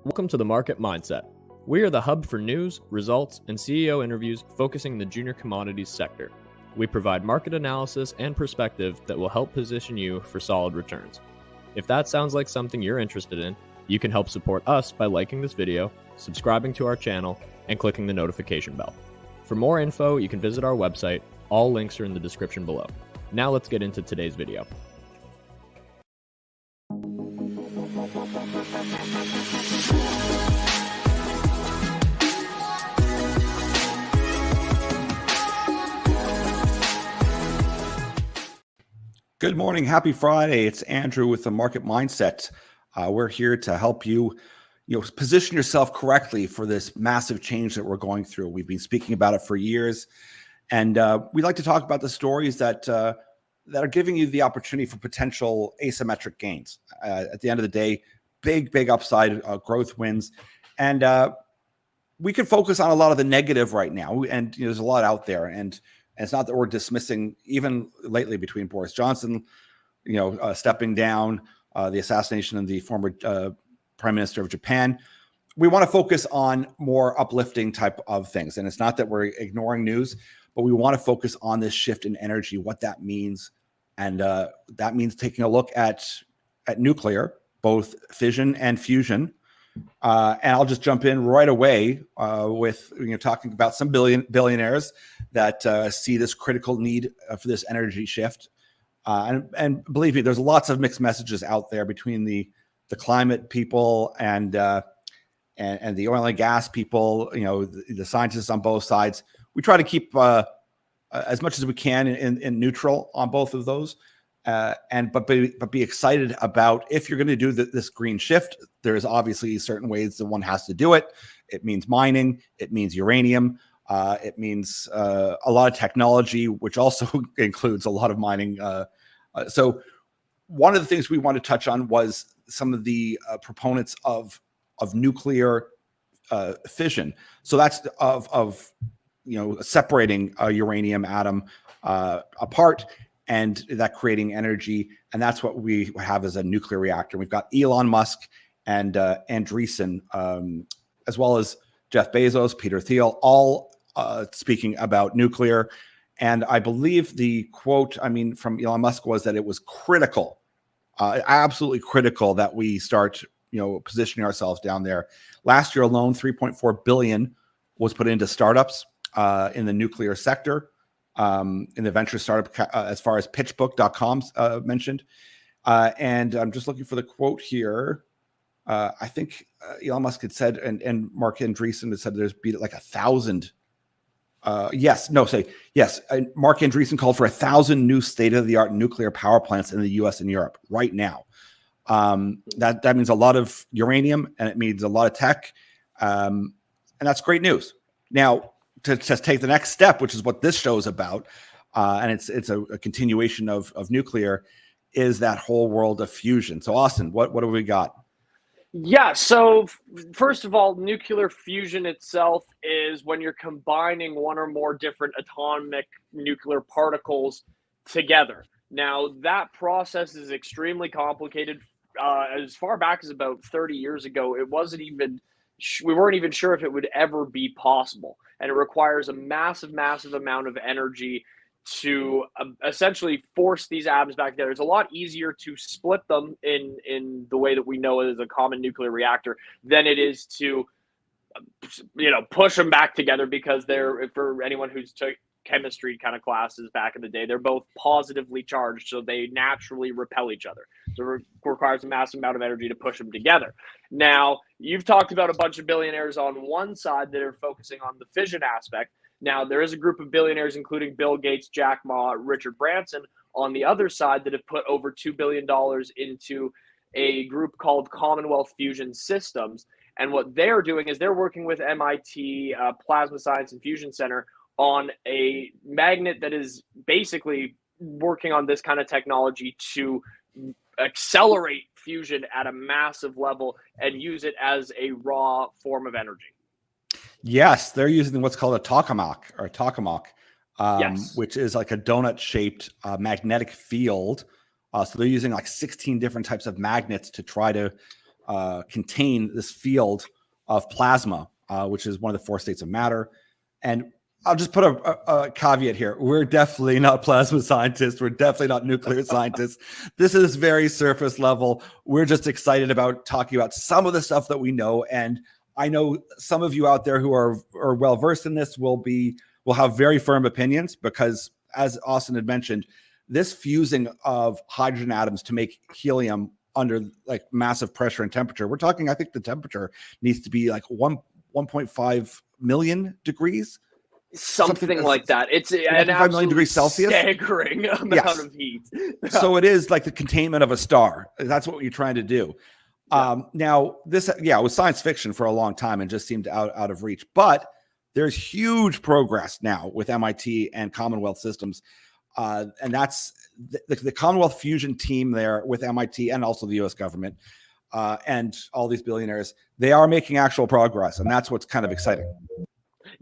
Welcome to the Market Mindset. We are the hub for news, results, and CEO interviews focusing the junior commodities sector. We provide market analysis and perspective that will help position you for solid returns. If that sounds like something you're interested in, you can help support us by liking this video, subscribing to our channel, and clicking the notification bell. For more info, you can visit our website. All links are in the description below. Now let's get into today's video. Good morning. Happy Friday. It's Andrew with the Market Mindset. We're here to help you, position yourself correctly for this massive change that we're going through. We've been speaking about it for years, and we like to talk about the stories that are giving you the opportunity for potential asymmetric gains. At the end of the day, big upside growth wins, and we can focus on a lot of the negative right now. And there's a lot out there, and it's not that we're dismissing, even lately between Boris Johnson, stepping down, the assassination of the former Prime Minister of Japan. We want to focus on more uplifting type of things. And it's not that we're ignoring news, but we want to focus on this shift in energy, what that means. And that means taking a look at nuclear, both fission and fusion. And I'll just jump in right away with talking about some billionaires that see this critical need for this energy shift. And believe me, there's lots of mixed messages out there between the climate people and the oil and gas people. The scientists on both sides. We try to keep as much as we can in neutral on both of those. But be excited about, if you're going to do this green shift, there's obviously certain ways that one has to do it. It means mining, it means uranium, it means a lot of technology, which also includes a lot of mining. So one of the things we want to touch on was some of the proponents of nuclear fission. So that's of separating a uranium atom apart, and that creating energy. And that's what we have as a nuclear reactor. We've got Elon Musk and Andreessen, as well as Jeff Bezos, Peter Thiel, all speaking about nuclear. And I believe the quote, from Elon Musk was that it was critical, absolutely critical, that we start, positioning ourselves down there. Last year alone, 3.4 billion was put into startups in the nuclear sector. In the venture startup, as far as pitchbook.com mentioned. And I'm just looking for the quote here. I think Elon Musk had said, and Mark Andreessen had said there's be like 1,000. Mark Andreessen called for 1,000 new state-of-the-art nuclear power plants in the US and Europe right now. That means a lot of uranium, and it means a lot of tech. And that's great news. Now, to just take the next step, which is what this show is about, and it's a continuation of nuclear, is that whole world of fusion. So, Austin, what have we got? Yeah, so first of all, nuclear fusion itself is when you're combining one or more different atomic nuclear particles together. Now, that process is extremely complicated. As far back as about 30 years ago, we weren't even sure if it would ever be possible. And it requires a massive amount of energy to essentially force these atoms back together. It's a lot easier to split them in the way that we know it as a common nuclear reactor than it is to, push them back together, because for anyone who's took chemistry kind of classes back in the day, they're both positively charged, so they naturally repel each other. So it requires a massive amount of energy to push them together. Now, you've talked about a bunch of billionaires on one side that are focusing on the fission aspect. Now, there is a group of billionaires, including Bill Gates, Jack Ma, Richard Branson, on the other side, that have put over $2 billion into a group called Commonwealth Fusion Systems. And what they're doing is they're working with MIT Plasma Science and Fusion Center on a magnet that is basically working on this kind of technology to accelerate fusion at a massive level and use it as a raw form of energy. Yes, they're using what's called a tokamak, Yes. which is like a donut-shaped magnetic field. So they're using like 16 different types of magnets to try to contain this field of plasma, which is one of the 4 states of matter. And I'll just put a caveat here. We're definitely not plasma scientists. We're definitely not nuclear scientists. This is very surface level. We're just excited about talking about some of the stuff that we know. And I know some of you out there who are well-versed in this will have very firm opinions, because as Austin had mentioned, this fusing of hydrogen atoms to make helium under like massive pressure and temperature. We're talking, I think the temperature needs to be like 1.5 million degrees. Something like that. It's an 5 million degrees Celsius, staggering amount of heat. So it is like the containment of a star. That's what you're trying to do. Now this, it was science fiction for a long time and just seemed out of reach. But there's huge progress now with MIT and Commonwealth Systems, and that's the Commonwealth Fusion team there with MIT and also the U.S. government and all these billionaires. They are making actual progress, and that's what's kind of exciting.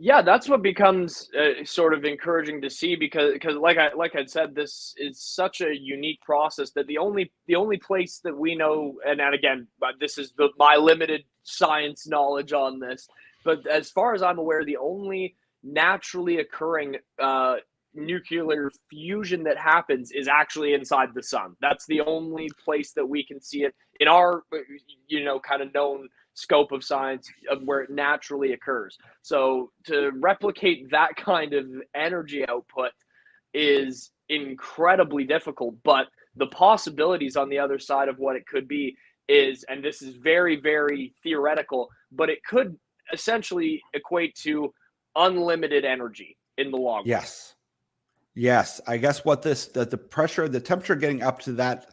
Yeah, that's what becomes sort of encouraging to see, because like I said, this is such a unique process that the only place that we know, and again, this is my limited science knowledge on this, but as far as I'm aware, the only naturally occurring nuclear fusion that happens is actually inside the sun. That's the only place that we can see it in our kind of known scope of science of where it naturally occurs. So to replicate that kind of energy output is incredibly difficult, but the possibilities on the other side of what it could be is, and this is very, very theoretical, but it could essentially equate to unlimited energy in the long run. Yes. I guess what the pressure, the temperature getting up to that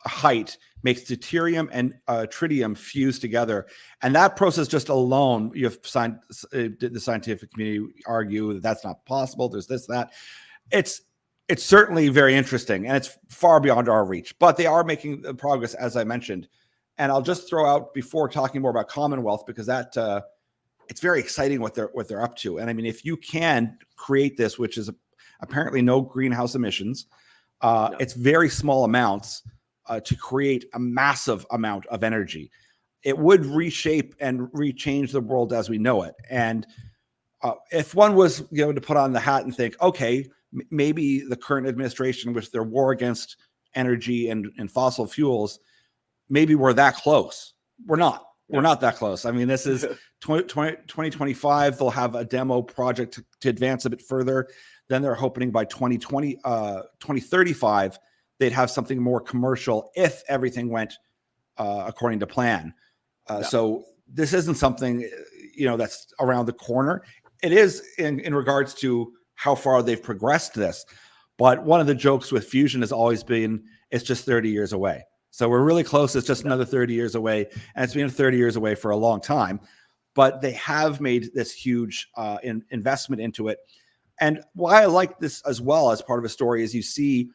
height makes deuterium and tritium fuse together, and that process just alone, the scientific community argue that that's not possible. There's this, that. It's certainly very interesting, and it's far beyond our reach, but they are making progress, as I mentioned. And I'll just throw out, before talking more about Commonwealth, because that it's very exciting what they're up to. And I mean, if you can create this, which is apparently no greenhouse emissions, it's very small amounts to create a massive amount of energy. It would reshape and rechange the world as we know it. And if one was to put on the hat and think, okay, maybe the current administration, with their war against energy and fossil fuels, maybe we're that close. We're not. We're not that close. I mean, this is 2025. They'll have a demo project to advance a bit further. Then they're hoping by 2035, they'd have something more commercial if everything went according to plan. So this isn't something, that's around the corner. It is in regards to how far they've progressed this. But one of the jokes with fusion has always been, it's just 30 years away. So we're really close. It's just another 30 years away. And it's been 30 years away for a long time. But they have made this huge investment into it. And why I like this as well as part of a story is you see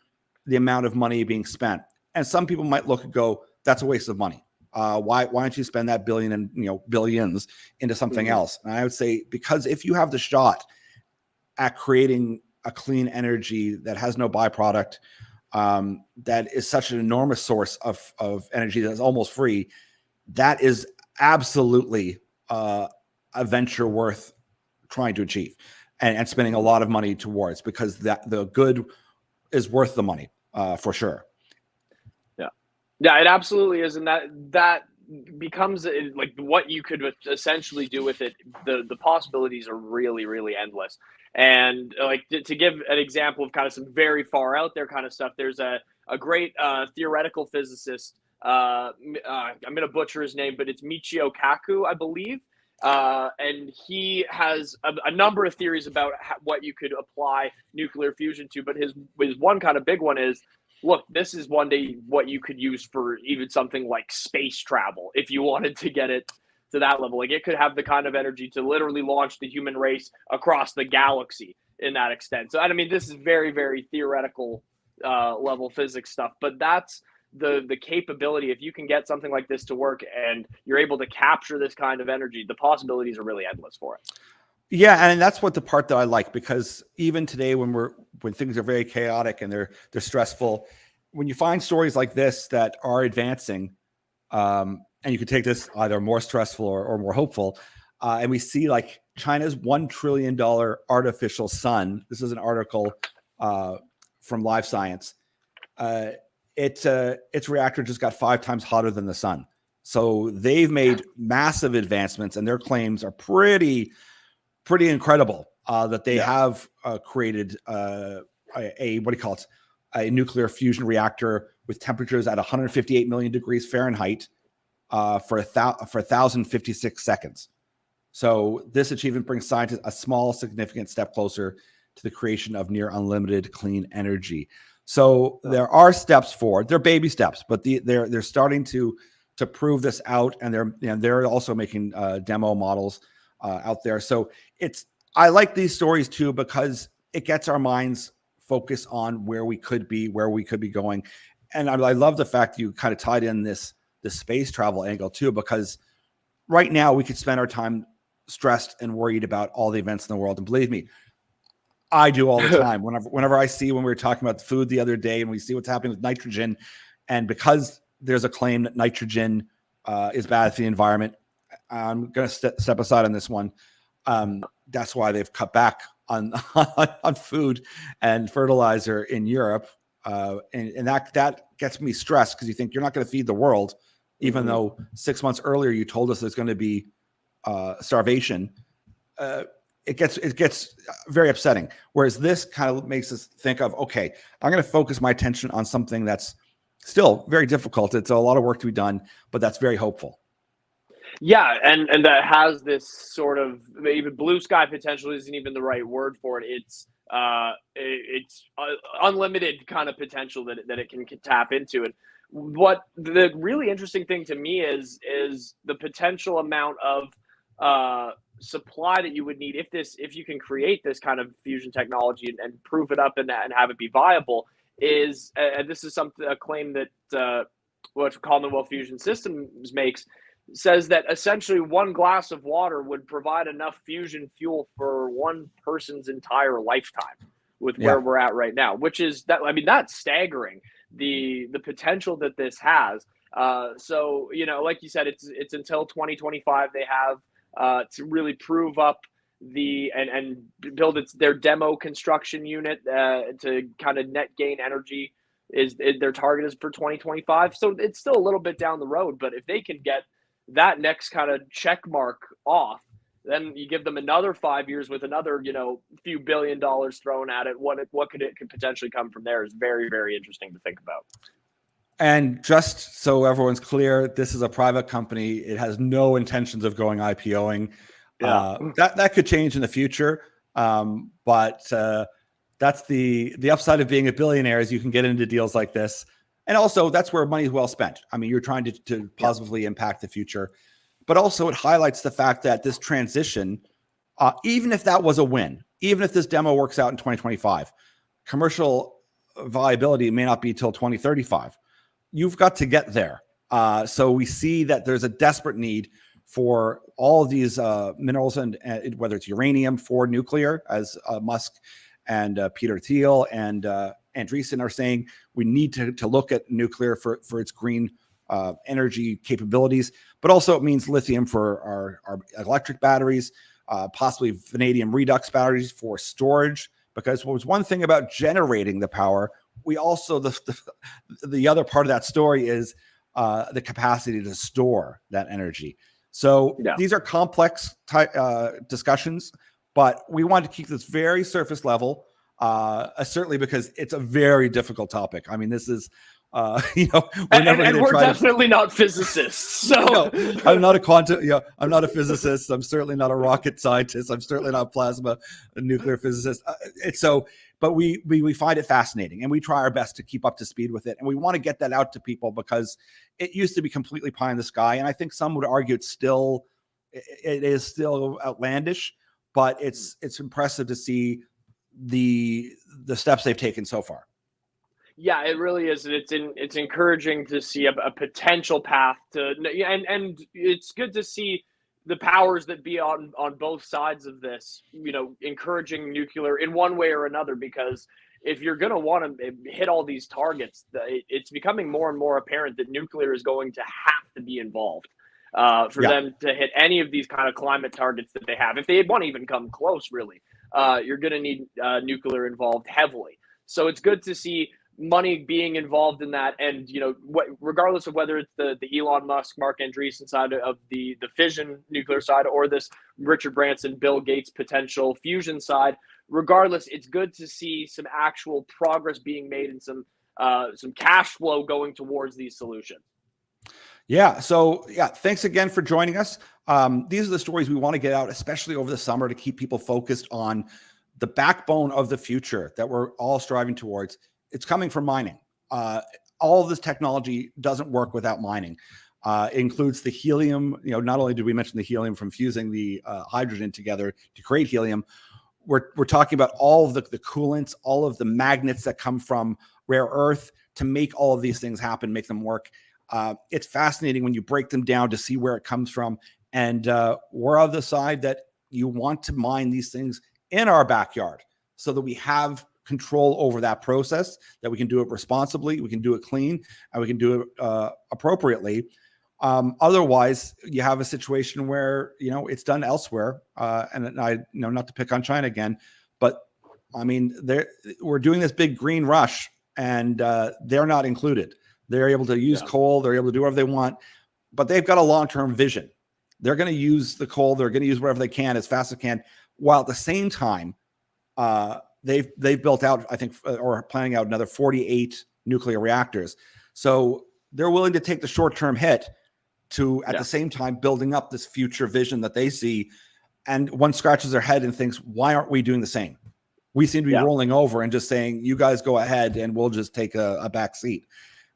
the amount of money being spent. And some people might look and go, that's a waste of money. Why don't you spend that billion and billions into something else? And I would say, because if you have the shot at creating a clean energy that has no byproduct, that is such an enormous source of energy that's almost free, that is absolutely a venture worth trying to achieve and spending a lot of money towards, because that the good is worth the money for sure. Yeah, it absolutely is. And that becomes like what you could essentially do with it. The possibilities are really, really endless. And like to give an example of kind of some very far out there kind of stuff, there's a great theoretical physicist. I'm going to butcher his name, but it's Michio Kaku, I believe. And he has a number of theories about what you could apply nuclear fusion to. But his one kind of big one is, look, this is one day what you could use for even something like space travel if you wanted to get it to that level. Like, it could have the kind of energy to literally launch the human race across the galaxy in that extent. So, I mean, this is very, very theoretical level physics stuff, but that's the capability. If you can get something like this to work and you're able to capture this kind of energy, the possibilities are really endless for it. Yeah, and that's what the part that I like, because even today when things are very chaotic and they're stressful, when you find stories like this that are advancing, And you could take this either more stressful or more hopeful. And we see like China's $1 trillion artificial sun. This is an article from Live Science. Its reactor just got 5 times hotter than the sun. So they've made massive advancements, and their claims are pretty incredible that they have created a what do you call it? A nuclear fusion reactor with temperatures at 158 million degrees Fahrenheit for 1,056 seconds. So this achievement brings scientists a small, significant step closer to the creation of near unlimited clean energy. So there are steps forward. They're baby steps, but they're starting to prove this out, and they're also making demo models out there. So I like these stories too, because it gets our minds focused on where we could be going. And I love the fact that you kind of tied in this space travel angle too, because right now we could spend our time stressed and worried about all the events in the world. And believe me, I do all the time. Whenever I see, when we were talking about food the other day, and we see what's happening with nitrogen, and because there's a claim that nitrogen is bad for the environment, I'm going to step aside on this one. That's why they've cut back on food and fertilizer in Europe, and that gets me stressed, because you think you're not going to feed the world, even though 6 months earlier you told us there's going to be starvation. It gets very upsetting. Whereas this kind of makes us think of, okay, I'm going to focus my attention on something that's still very difficult. It's a lot of work to be done, but that's very hopeful. Yeah, and that has this sort of, even blue sky potential isn't even the right word for it. It's unlimited kind of potential that it can tap into. And what the really interesting thing to me is the potential amount of supply that you would need if you can create this kind of fusion technology and prove it up and have it be viable. Is and this is a claim that what Commonwealth Fusion Systems makes, says that essentially one glass of water would provide enough fusion fuel for one person's entire lifetime with where we're at right now, which is that's staggering, the potential that this has. So, like you said, it's until 2025 they have to really prove up and build their demo construction unit to kind of net gain energy. Their target is for 2025. So it's still a little bit down the road, but if they can get that next kind of check mark off, then you give them another 5 years with another, few $1 billion thrown at it. What could potentially come from there is very, very interesting to think about. And just so everyone's clear, this is a private company. It has no intentions of going IPOing. That could change in the future. But that's the upside of being a billionaire, is you can get into deals like this. And also, that's where money is well spent. I mean, you're trying to positively impact the future. But also, it highlights the fact that this transition, even if that was a win, even if this demo works out in 2025, commercial viability may not be till 2035. You've got to get there. So we see that there's a desperate need for all of these minerals, and whether it's uranium for nuclear, as Musk and Peter Thiel and Andreessen are saying, we need to look at nuclear for its green energy capabilities, but also it means lithium for our electric batteries, possibly vanadium redox batteries for storage. Because what was one thing about generating the power, we also the other part of that story is the capacity to store that energy. So these are complex discussions, but we want to keep this very surface level. Certainly because it's a very difficult topic. I mean, this is, we're definitely not physicists. So no, I'm not a quantum. I'm not a physicist. I'm certainly not a rocket scientist. I'm certainly not a nuclear physicist. But we find it fascinating, and we try our best to keep up to speed with it. And we want to get that out to people, because it used to be completely pie in the sky. And I think some would argue it is still outlandish, but it's impressive to see the steps they've taken so far. Yeah, it really is. It's encouraging to see a potential path to, and it's good to see the powers that be on both sides of this, encouraging nuclear in one way or another, because if you're going to want to hit all these targets, it's becoming more and more apparent that nuclear is going to have to be involved for them to hit any of these kind of climate targets that they have. If they want to even come close, really, you're going to need nuclear involved heavily. So it's good to see money being involved in that. And, regardless of whether it's the Elon Musk, Mark Andreessen side of the fission nuclear side, or this Richard Branson, Bill Gates potential fusion side, regardless, it's good to see some actual progress being made and some cash flow going towards these solutions. Yeah. So thanks again for joining us. These are the stories we want to get out, especially over the summer, to keep people focused on the backbone of the future that we're all striving towards. It's coming from mining. All of this technology doesn't work without mining. It includes the helium. Not only did we mention the helium from fusing the hydrogen together to create helium, we're talking about all of the coolants, all of the magnets that come from rare earth to make all of these things happen, make them work. It's fascinating when you break them down to see where it comes from. And we're of the side that you want to mine these things in our backyard so that we have control over that process, that we can do it responsibly, we can do it clean, and we can do it appropriately. Otherwise, you have a situation where, it's done elsewhere. And I, not to pick on China again, but I mean, we're doing this big green rush and they're not included. They're able to use coal. They're able to do whatever they want, but they've got a long-term vision. They're going to use the coal. They're going to use whatever they can as fast as they can, while at the same time, they've built out, I think, or planning out another 48 nuclear reactors. So they're willing to take the short-term hit to, at the same time, building up this future vision that they see. And one scratches their head and thinks, why aren't we doing the same? We seem to be rolling over and just saying, you guys go ahead and we'll just take a back seat.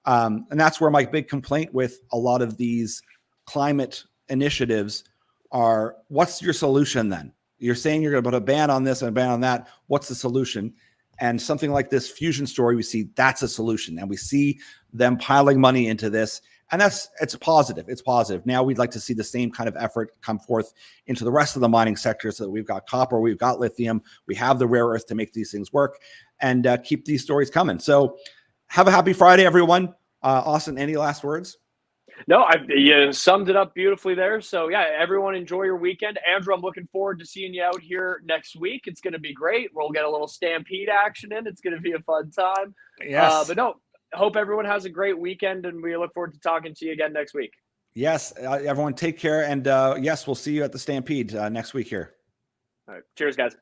And that's where my big complaint with a lot of these climate initiatives are, what's your solution then? You're saying you're going to put a ban on this and a ban on that. What's the solution? And something like this fusion story, we see that's a solution. And we see them piling money into this. And it's positive. It's positive. Now we'd like to see the same kind of effort come forth into the rest of the mining sector, so that we've got copper, we've got lithium, we have the rare earth to make these things work, and keep these stories coming. So have a happy Friday, everyone. Austin, any last words? No, you summed it up beautifully there. So everyone enjoy your weekend. Andrew, I'm looking forward to seeing you out here next week. It's going to be great. We'll get a little stampede action in. It's going to be a fun time. Yes. But no, hope everyone has a great weekend, and we look forward to talking to you again next week. Yes. Everyone take care. And yes, we'll see you at the stampede next week here. All right. Cheers, guys.